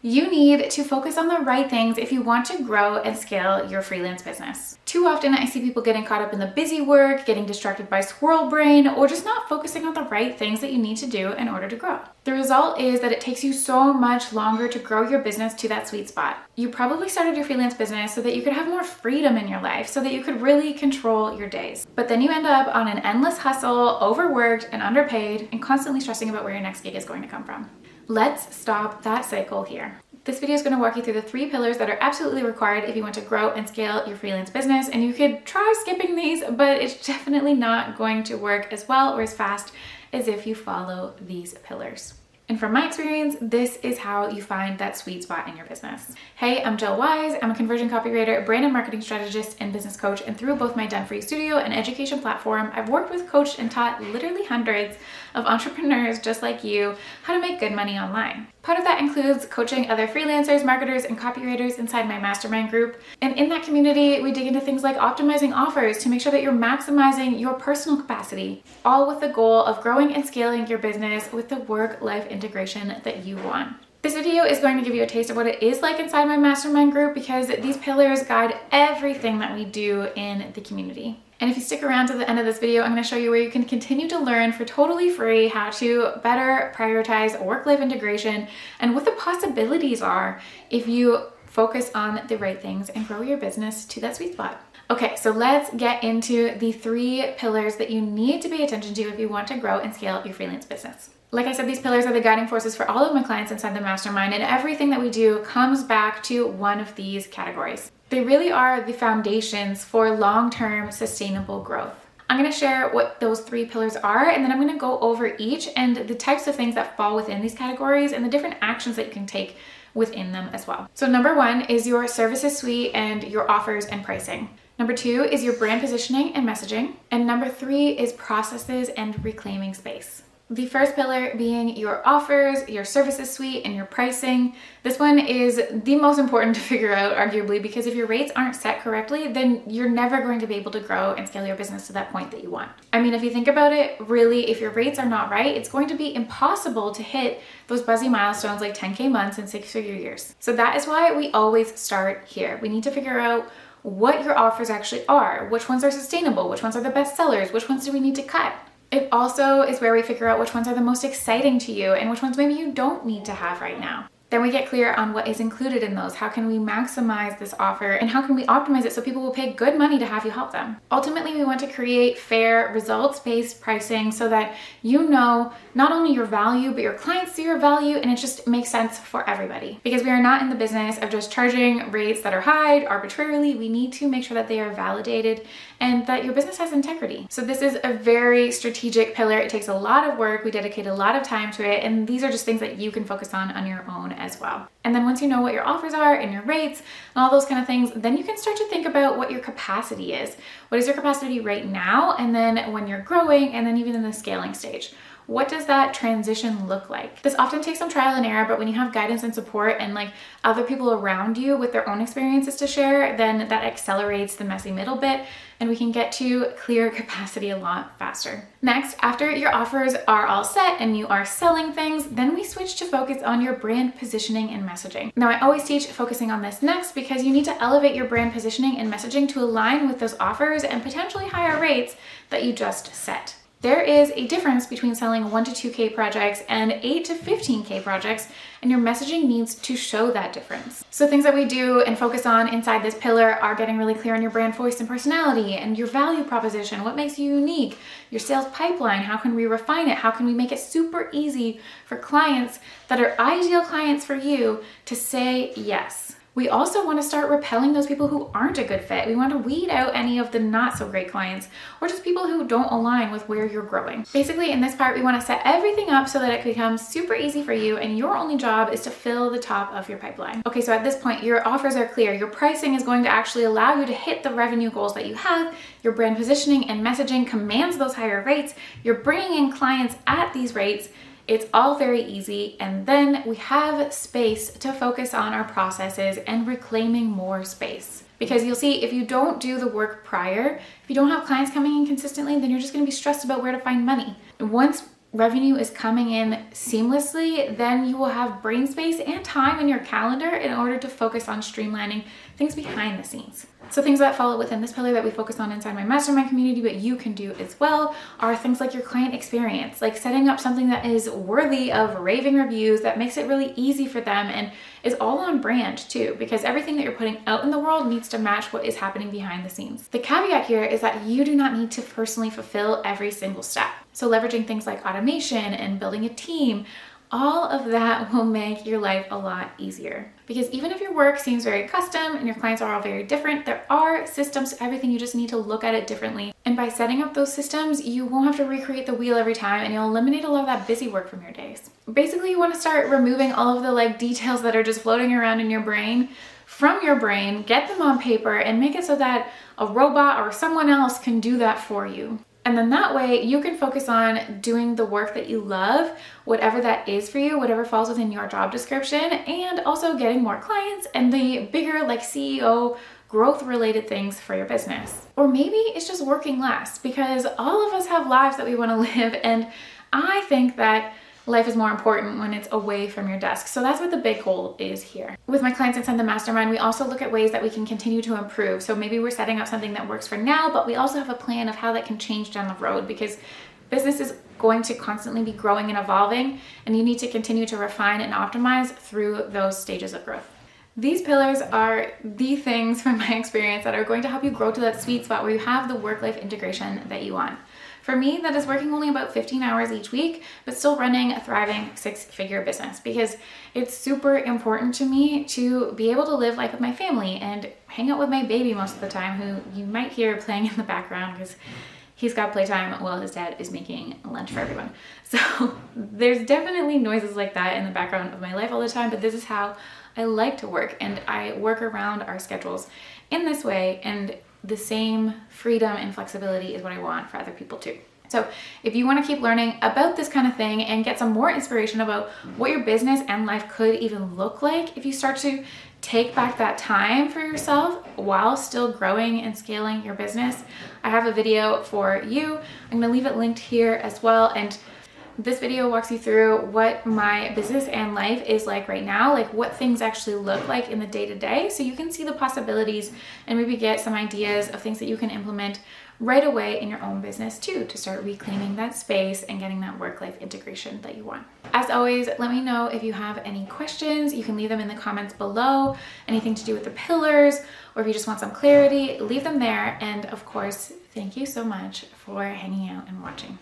You need to focus on the right things if you want to grow and scale your freelance business. Too often I see people getting caught up in the busy work, getting distracted by squirrel brain, or just not focusing on the right things that you need to do in order to grow. The result is that it takes you so much longer to grow your business to that sweet spot. You probably started your freelance business so that you could have more freedom in your life, so that you could really control your days. But then you end up on an endless hustle, overworked and underpaid, and constantly stressing about where your next gig is going to come from. Let's stop that cycle here. This video is going to walk you through the 3 pillars that are absolutely required if you want to grow and scale your freelance business. And you could try skipping these, but it's definitely not going to work as well or as fast as if you follow these pillars. And from my experience, this is how you find that sweet spot in your business. Hey, I'm Jill Wise. I'm a conversion copywriter, brand and marketing strategist, and business coach. And through both my Done For You studio and education platform, I've worked with, coached, and taught literally hundreds of entrepreneurs just like you how to make good money online. Part of that includes coaching other freelancers, marketers, and copywriters inside my mastermind group. And in that community, we dig into things like optimizing offers to make sure that you're maximizing your personal capacity, all with the goal of growing and scaling your business with the work-life integration that you want. This video is going to give you a taste of what it is like inside my mastermind group because these pillars guide everything that we do in the community. And if you stick around to the end of this video, I'm going to show you where you can continue to learn for totally free how to better prioritize work-life integration and what the possibilities are if you focus on the right things and grow your business to that sweet spot. Okay, so let's get into the 3 pillars that you need to pay attention to if you want to grow and scale your freelance business. Like I said, these pillars are the guiding forces for all of my clients inside the mastermind, and everything that we do comes back to one of these categories. They really are the foundations for long-term sustainable growth. I'm going to share what those 3 pillars are, and then I'm going to go over each and the types of things that fall within these categories and the different actions that you can take within them as well. So number 1 is your services suite and your offers and pricing. Number 2 is your brand positioning and messaging. And number 3 is processes and reclaiming space. The first pillar being your offers, your services suite, and your pricing. This one is the most important to figure out, arguably, because if your rates aren't set correctly, then you're never going to be able to grow and scale your business to that point that you want. I mean, if you think about it, really, if your rates are not right, it's going to be impossible to hit those buzzy milestones like 10K months and 6-figure years. So that is why we always start here. We need to figure out what your offers actually are, which ones are sustainable, which ones are the best sellers, which ones do we need to cut. It also is where we figure out which ones are the most exciting to you and which ones maybe you don't need to have right now. Then we get clear on what is included in those. How can we maximize this offer and how can we optimize it so people will pay good money to have you help them? Ultimately, we want to create fair, results-based pricing so that you know not only your value, but your clients see your value and it just makes sense for everybody. Because we are not in the business of just charging rates that are high arbitrarily. We need to make sure that they are validated and that your business has integrity. So this is a very strategic pillar. It takes a lot of work. We dedicate a lot of time to it. And these are just things that you can focus on your own as well. And then once you know what your offers are and your rates and all those kind of things, then you can start to think about what your capacity is. What is your capacity right now? And then when you're growing and then even in the scaling stage. What does that transition look like? This often takes some trial and error, but when you have guidance and support and like other people around you with their own experiences to share, then that accelerates the messy middle bit and we can get to clear capacity a lot faster. Next, after your offers are all set and you are selling things, then we switch to focus on your brand positioning and messaging. Now, I always teach focusing on this next because you need to elevate your brand positioning and messaging to align with those offers and potentially higher rates that you just set. There is a difference between selling 1 to 2K projects and 8 to 15K projects, and your messaging needs to show that difference. So things that we do and focus on inside this pillar are getting really clear on your brand voice and personality and your value proposition, what makes you unique, your sales pipeline, how can we refine it, how can we make it super easy for clients that are ideal clients for you to say yes. We also want to start repelling those people who aren't a good fit. We want to weed out any of the not so great clients or just people who don't align with where you're growing. Basically, in this part, we want to set everything up so that it becomes super easy for you and your only job is to fill the top of your pipeline. Okay, so at this point, your offers are clear. Your pricing is going to actually allow you to hit the revenue goals that you have. Your brand positioning and messaging commands those higher rates. You're bringing in clients at these rates. It's all very easy, and then we have space to focus on our processes and reclaiming more space. Because you'll see, if you don't do the work prior, if you don't have clients coming in consistently, then you're just going to be stressed about where to find money. Once revenue is coming in seamlessly, then you will have brain space and time in your calendar in order to focus on streamlining things behind the scenes. So things that fall within this pillar that we focus on inside my mastermind community, but you can do as well, are things like your client experience, like setting up something that is worthy of raving reviews, that makes it really easy for them and is all on brand too, because everything that you're putting out in the world needs to match what is happening behind the scenes. The caveat here is that you do not need to personally fulfill every single step. So leveraging things like automation and building a team, all of that will make your life a lot easier. Because even if your work seems very custom and your clients are all very different, there are systems to everything. You just need to look at it differently. And by setting up those systems, you won't have to recreate the wheel every time, and you'll eliminate a lot of that busy work from your days. Basically, you want to start removing all of the details that are just floating around in your brain from your brain, get them on paper, and make it so that a robot or someone else can do that for you. And then that way you can focus on doing the work that you love, whatever that is for you, whatever falls within your job description, and also getting more clients and the bigger CEO growth related things for your business. Or maybe it's just working less, because all of us have lives that we want to live, and I think that life is more important when it's away from your desk. So that's what the big goal is here. With my clients inside the mastermind, we also look at ways that we can continue to improve. So maybe we're setting up something that works for now, but we also have a plan of how that can change down the road, because business is going to constantly be growing and evolving, and you need to continue to refine and optimize through those stages of growth. These pillars are the things from my experience that are going to help you grow to that sweet spot where you have the work-life integration that you want. For me, that is working only about 15 hours each week, but still running a thriving 6-figure business, because it's super important to me to be able to live life with my family and hang out with my baby most of the time, who you might hear playing in the background because he's got playtime while his dad is making lunch for everyone. So there's definitely noises like that in the background of my life all the time, but this is how I like to work, and I work around our schedules in this way, and the same freedom and flexibility is what I want for other people too. So if you want to keep learning about this kind of thing and get some more inspiration about what your business and life could even look like if you start to take back that time for yourself while still growing and scaling your business, I have a video for you. I'm going to leave it linked here as well. And this video walks you through what my business and life is like right now, like what things actually look like in the day-to-day, so you can see the possibilities and maybe get some ideas of things that you can implement right away in your own business too, to start reclaiming that space and getting that work-life integration that you want. As always, let me know if you have any questions. You can leave them in the comments below, anything to do with the pillars, or if you just want some clarity, leave them there. And of course, thank you so much for hanging out and watching.